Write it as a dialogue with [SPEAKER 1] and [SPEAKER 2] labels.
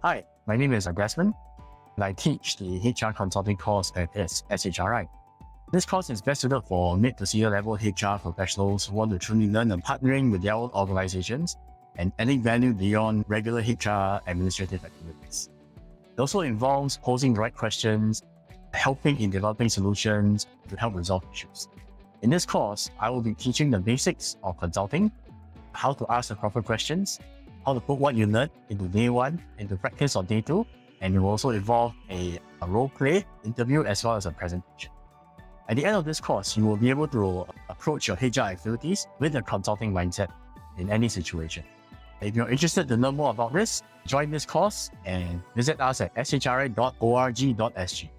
[SPEAKER 1] Hi, my name is Desmond, and I teach the HR consulting course at SHRI. This course is best suited for mid to senior level HR professionals who want to truly learn on partnering with their own organizations and adding value beyond regular HR administrative activities. It also involves posing the right questions, helping in developing solutions to help resolve issues. In this course, I will be teaching the basics of consulting, how to ask the proper questions, how to put what you learned into day one, into practice on day two, and it will also involve a role play interview as well as a presentation. At the end of this course, you will be able to approach your HR activities with a consulting mindset in any situation. If you're interested to learn more about this, join this course and visit us at shri.org.sg.